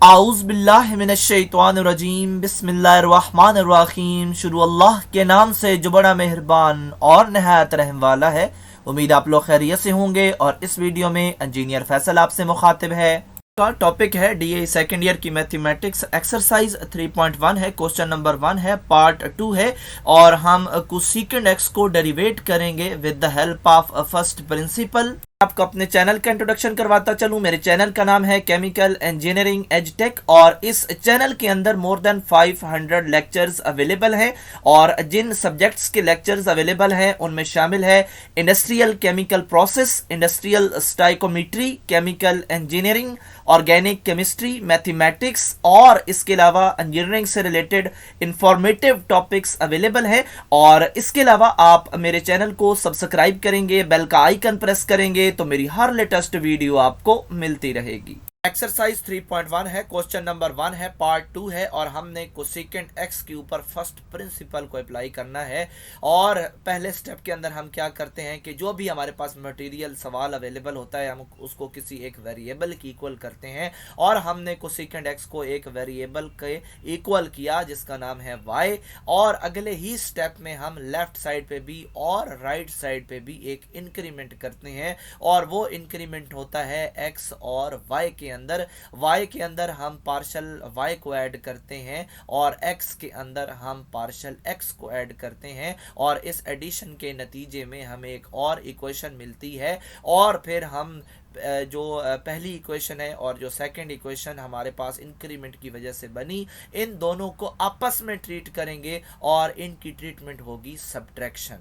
आउज़बिल्लाहिमिनश्शैतानिर्रजीम बिस्मिल्लाहिर्रहमानिर्रहीम। शुरू अल्लाह के नाम से जो बड़ा मेहरबान और नहायत रहम वाला है। उम्मीद आप लोग खैरियत से होंगे। और इस वीडियो में इंजीनियर फैसल आपसे मुखातिब है। का टॉपिक है डीए सेकेंड ईयर की मैथमेटिक्स एक्सरसाइज 3.1 है। क्वेश्चन नंबर 1 है, पार्ट 2 है। और हम कोसेकेंड एक्स को डेरिवेट करेंगे with the help of first principle. आपको अपने चैनल का इंट्रोडक्शन करवाता चलूं। मेरे चैनल का नाम है केमिकल इंजीनियरिंग एजटेक और इस चैनल के अंदर मोर देन 500 लेक्चर्स अवेलेबल हैं। और जिन सब्जेक्ट्स के लेक्चर्स अवेलेबल हैं उनमें शामिल है industrial chemical process, industrial stoichiometry, chemical engineering, organic chemistry, mathematics और इसके अलावा इंजीनियरिंग से रिलेटेड इंफॉर्मेटिव टॉपिक्स अवेलेबल हैं। और इसके अलावा आप मेरे चैनल को सब्सक्राइब करेंगे, बेल का आइकन प्रेस करेंगे तो मेरी हर लेटेस्ट वीडियो आपको मिलती रहेगी। एक्सरसाइज 3.1 है, क्वेश्चन नंबर 1 है, पार्ट 2 है। और हमने कोसेकेंड एक्स के ऊपर फर्स्ट प्रिंसिपल को अप्लाई करना है। और पहले स्टेप के अंदर हम क्या करते हैं कि जो भी हमारे पास मटेरियल सवाल अवेलेबल होता है हम उसको किसी एक वेरिएबल की इक्वल करते हैं। और हमने कोसेकेंड एक्स को एक वेरिएबल के इक्वल किया जिसका नाम है वाई। और अगले ही स्टेप में हम लेफ्ट साइड पे भी और राइट साइड पे भी एक इंक्रीमेंट करते हैं। और वो इंक्रीमेंट होता है एक्स और वाई के अंदर। y के अंदर हम पार्शल y को ऐड करते हैं और x के अंदर हम पार्शल x को ऐड करते हैं। और इस एडिशन के नतीजे में हमें एक और इक्वेशन मिलती है। और फिर हम जो पहली इक्वेशन है और जो सेकंड इक्वेशन हमारे पास इंक्रीमेंट की वजह से बनी, इन दोनों को आपस में ट्रीट करेंगे और इनकी ट्रीटमेंट होगी सब्ट्रैक्शन।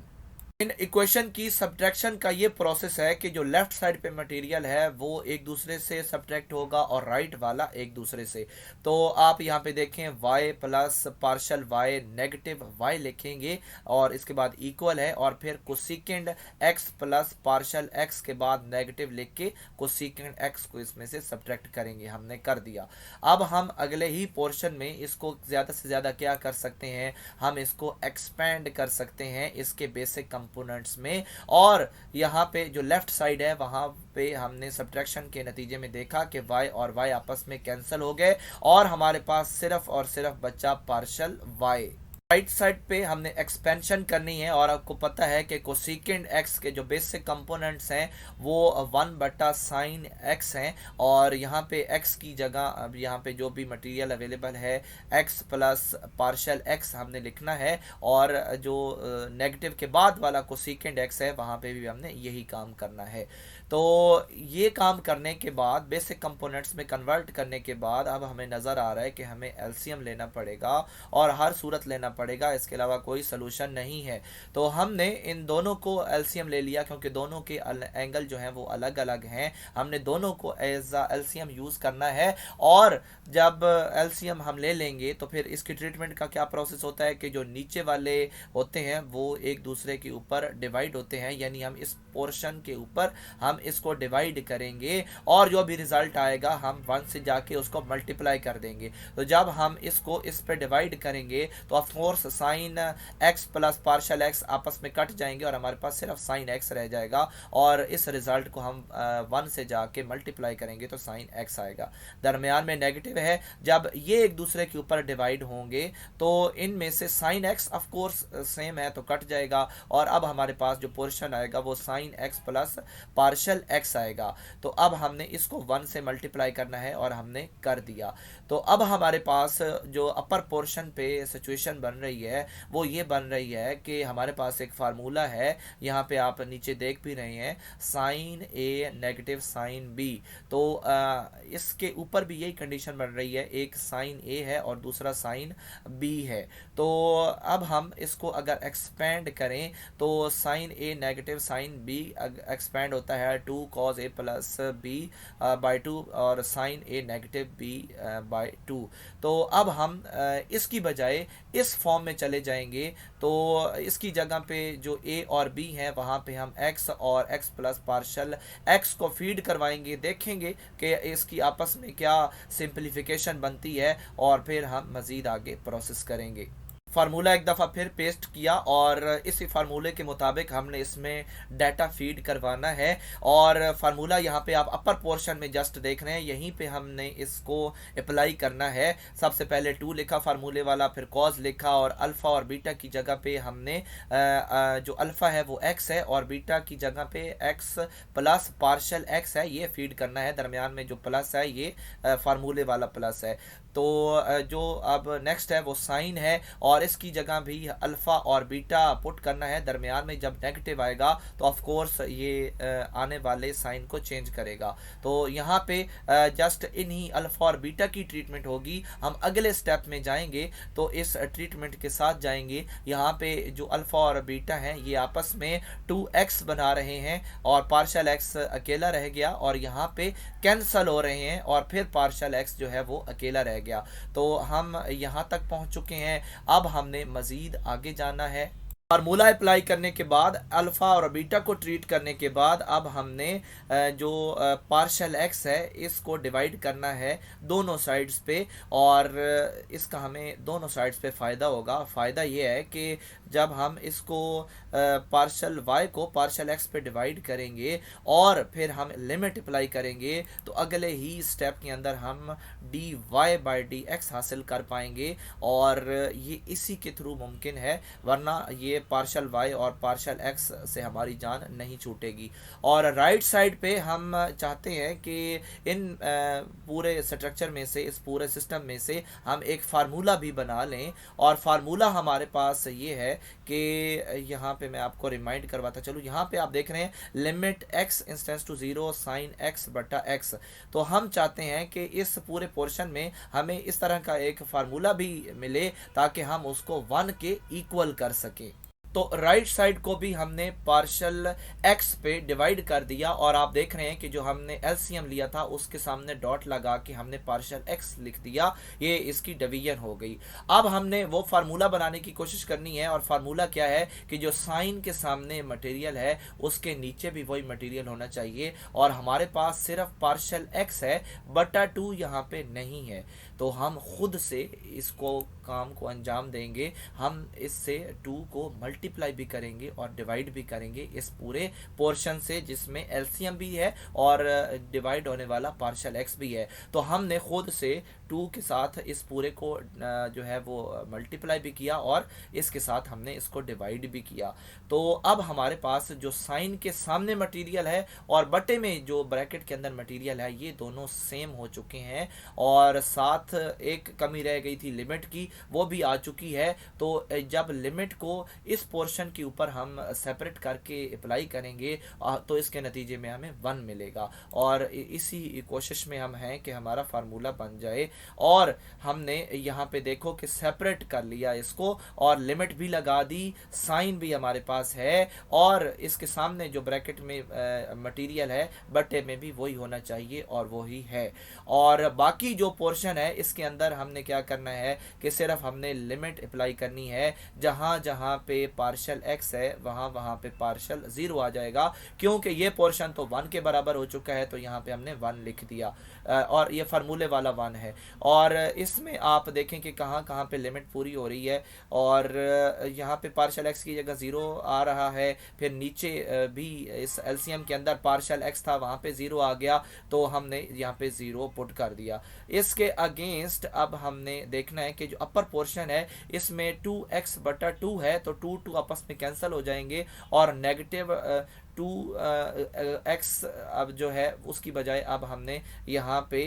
इन इक्वेशन की सब्ट्रैक्शन का ये प्रोसेस है कि जो लेफ्ट साइड पे मटेरियल है वो एक दूसरे से सब्ट्रैक्ट होगा और राइट वाला एक दूसरे से। तो आप यहाँ पे देखें y plus partial y negative y लिखेंगे और इसके बाद इक्वल है। और फिर cosecant x plus partial x के बाद नेगेटिव लिख के कोसेकेंड x को इसमें से सब्ट्रैक्ट करेंगे। हमने कर दिया। अब हम अगले ही पोर्शन में इसको ज़्यादा से ज़्यादा क्या कर सकते हैं, हम इसको एक्सपेंड कर सकते हैं इसके बेसिक कंपोनेंट्स में। और यहाँ पे जो लेफ्ट साइड है वहाँ पे हमने सब्ट्रैक्शन के नतीजे में देखा कि y और y आपस में कैंसिल हो गए और हमारे पास सिर्फ और सिर्फ बचा पार्शल y। राइट साइड पे हमने एक्सपेंशन करनी है। और आपको पता है कि कोसेकेंड एक्स के जो बेसिक कंपोनेंट्स हैं वो 1/sin x हैं। और यहाँ पे x की जगह अब यहाँ पे जो भी मटेरियल अवेलेबल है x प्लस पार्शल x हमने लिखना है। और जो नेगेटिव के बाद वाला कोसेकेंड x है वहाँ पे भी हमने यही काम करना है। तो ये काम करने के बाद बेसिक कंपोनेंट्स में कन्वर्ट करने के बाद अब हमें नज़र आ रहा है कि हमें एलसीएम लेना पड़ेगा और हर सूरत लेना पड़ेगा, इसके अलावा कोई सलूशन नहीं है। तो हमने इन दोनों को एलसीएम ले लिया क्योंकि दोनों के एंगल जो हैं वो अलग अलग हैं। हमने दोनों को एज आ एलसीएम यूज़ करना है। और जब एलसीएम हम ले लेंगे तो फिर इसकी ट्रीटमेंट का क्या प्रोसेस होता है कि जो नीचे वाले होते हैं वो एक दूसरे के ऊपर डिवाइड होते हैं, यानी हम इस पोर्शन के ऊपर हम इसको डिवाइड करेंगे और जो भी रिजल्ट आएगा हम 1 से जाके उसको मल्टीप्लाई कर देंगे। तो जब हम इसको इस पे डिवाइड करेंगे तो of course sine x plus partial x आपस में कट जाएंगे और हमारे पास सिर्फ साइन x रह जाएगा। और इस रिजल्ट को हम 1 से जाके मल्टीप्लाई करेंगे तो साइन x आएगा। दरमियान में नेगेटिव है, जब ये एक दूसरे के ऊपर डिवाइड होंगे तो इनमें से sine x of course same है तो कट जाएगा। और अब हमारे पास जो पोर्शन आएगा वो sine x plus partial x आएगा। तो अब हमने इसको 1 से मल्टीप्लाई करना है और हमने कर दिया। तो अब हमारे पास जो अपर पोर्शन पे सिचुएशन बन रही है वो ये बन रही है कि हमारे पास एक फार्मूला है, यहाँ पे आप नीचे देख भी रहे हैं, sine a negative sine b। तो इसके ऊपर भी यही कंडीशन बन रही है, एक साइन a है और दूसरा साइन b है। तो अब हम इसको अगर एक्सपेंड करें तो sine a negative sine b expand होता है 2 cos a plus b by 2 और sine a negative b by 2। तो अब हम इसकी बजाय इस फॉर्म में चले जाएंगे। तो इसकी जगह पे जो a और b है वहाँ पे हम x और x प्लस पार्शल x को फीड करवाएंगे, देखेंगे कि इसकी आपस में क्या सिंप्लीफिकेशन बनती है और फिर हम मज़ीद आगे प्रोसेस करेंगे। फार्मूला एक दफ़ा फिर पेस्ट किया और इसी फार्मूले के मुताबिक हमने इसमें डाटा फीड करवाना है। और फार्मूला यहाँ पे आप अपर पोर्शन में जस्ट देख रहे हैं, यहीं पे हमने इसको अप्लाई करना है। सबसे पहले 2 लिखा फार्मूले वाला, फिर कॉज लिखा और अल्फ़ा और बीटा की जगह पे हमने जो अल्फ़ा है वो x है और बीटा की जगह पे x प्लस पार्शल x है, ये फीड करना है। दरमियान में जो प्लस है ये फार्मूले वाला प्लस है। तो जो अब नेक्स्ट है वो साइन है और इसकी जगह भी अल्फ़ा और बीटा पुट करना है। दरमियान में जब नेगेटिव आएगा तो ऑफ कोर्स ये आने वाले साइन को चेंज करेगा। तो यहाँ पे जस्ट इन्हीं अल्फ़ा और बीटा की ट्रीटमेंट होगी। हम अगले स्टेप में जाएंगे तो इस ट्रीटमेंट के साथ जाएंगे। यहाँ पे जो अल्फ़ा और बीटा हैं ये आपस में 2x बना रहे हैं और पार्शल x अकेला रह गया और यहाँ पे कैंसल हो रहे हैं और फिर पार्शल x जो है वो अकेला रह गया। तो हम यहाँ तक पहुँच चुके हैं। अब हमने मज़ीद आगे जाना है। फार्मूला अप्लाई करने के बाद अल्फ़ा और बीटा को ट्रीट करने के बाद अब हमने जो पार्शल x है इसको डिवाइड करना है दोनों साइड्स पे और इसका हमें दोनों साइड्स पे फ़ायदा होगा। फ़ायदा ये है कि जब हम इसको पार्शल y को पार्शल x पे डिवाइड करेंगे और फिर हम लिमिट अप्लाई करेंगे तो अगले ही स्टेप के अंदर हम dy/dx हासिल कर पाएंगे और ये इसी के थ्रू मुमकिन है, वरना ये पार्शल y और पार्शल x से हमारी जान नहीं छूटेगी। और राइट साइड पे हम चाहते हैं कि इन पूरे स्ट्रक्चर में से, इस पूरे सिस्टम में से हम एक फार्मूला भी बना लें और फार्मूला हमारे पास ये है कि यहाँ पे मैं आपको रिमाइंड करवाता चलूँ। यहाँ पे आप देख रहे हैं limit x instance to 0 sine x बटा x। तो हम चाहते हैं कि इस पूरे पोर्शन में हमें इस तरह का एक फार्मूला भी मिले ताकि हम उसको 1 के इक्वल कर सकें। तो राइट साइड को भी हमने पार्शल x पे डिवाइड कर दिया और आप देख रहे हैं कि जो हमने एलसीएम लिया था उसके सामने डॉट लगा के हमने पार्शल x लिख दिया, ये इसकी डिवीजन हो गई। अब हमने वो फार्मूला बनाने की कोशिश करनी है और फार्मूला क्या है कि जो साइन के सामने मटेरियल है उसके नीचे भी वही मटेरियल होना चाहिए और हमारे पास सिर्फ पार्शल x है बटा 2 यहाँ पे नहीं है। तो हम खुद से इसको काम को अंजाम देंगे। हम इससे 2 को मल्टीप्लाई भी करेंगे और डिवाइड भी करेंगे इस पूरे पोर्शन से जिसमें एलसीएम भी है और डिवाइड होने वाला पार्शल x भी है। तो हमने खुद से 2 के साथ इस पूरे को जो है वो मल्टीप्लाई भी किया और इसके साथ हमने इसको डिवाइड भी किया। तो अब हमारे पास जो साइन के सामने मटेरियल है और बटे में जो ब्रैकेट के अंदर मटेरियल है ये दोनों सेम हो चुके हैं और साथ एक कमी रह गई थी लिमिट की, वो भी आ चुकी है। तो जब लिमिट को इस पोर्शन के ऊपर हम सेपरेट करके अप्लाई करेंगे तो इसके नतीजे में हमें 1 मिलेगा और इसी कोशिश में हम हैं कि हमारा फार्मूला बन जाए। और हमने यहाँ पे देखो कि सेपरेट कर लिया इसको और लिमिट भी लगा दी, साइन भी हमारे पास है और इसके सामने जो ब्रैकेट में मटेरियल है बटे में भी वही होना चाहिए और वही है। और बाकी जो पोर्शन है इसके अंदर हमने क्या करना है कि सिर्फ हमने लिमिट अप्लाई करनी है। जहां जहां पे पार्शल x है वहां वहां पे पार्शल 0 आ जाएगा, क्योंकि ये पोर्शन तो 1 के बराबर हो चुका है तो यहाँ पे हमने 1 लिख दिया और ये फार्मूले वाला 1 है। और इसमें आप देखें कि कहाँ कहाँ पे लिमिट पूरी हो रही है और यहाँ पे पार्शल x की जगह 0 आ रहा है, फिर नीचे भी इस एलसीएम के अंदर पार्शल x था वहाँ पे 0 आ गया तो हमने यहाँ पे 0 पुट कर दिया। इसके अगेंस्ट अब हमने देखना है कि जो अपर पोर्शन है इसमें 2x बटा 2 है तो 2 आपस में कैंसिल हो जाएंगे और नेगेटिव 2x अब जो है उसकी बजाय अब हमने यहाँ पे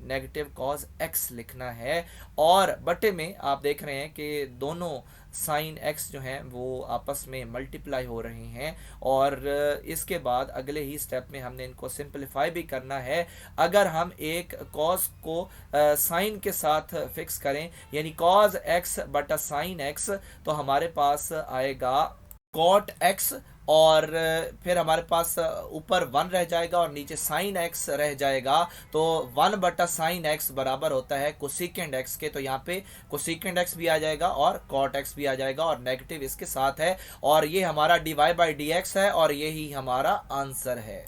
नेगेटिव कॉज x लिखना है। और बटे में आप देख रहे हैं कि दोनों साइन x जो हैं वो आपस में मल्टीप्लाई हो रहे हैं और इसके बाद अगले ही स्टेप में हमने इनको सिंपलीफाई भी करना है। अगर हम एक कॉज को साइन के साथ फिक्स करें यानी कॉज x बटा साइन x तो हमारे पास आएगा कॉट x और फिर हमारे पास ऊपर 1 रह जाएगा और नीचे साइन x रह जाएगा। तो 1 बटा साइन x बराबर होता है कोसेकेंड x के, तो यहाँ पे कोसेकेंड x भी आ जाएगा और कॉट x भी आ जाएगा और नेगेटिव इसके साथ है और ये हमारा dy/dx है और यही हमारा आंसर है।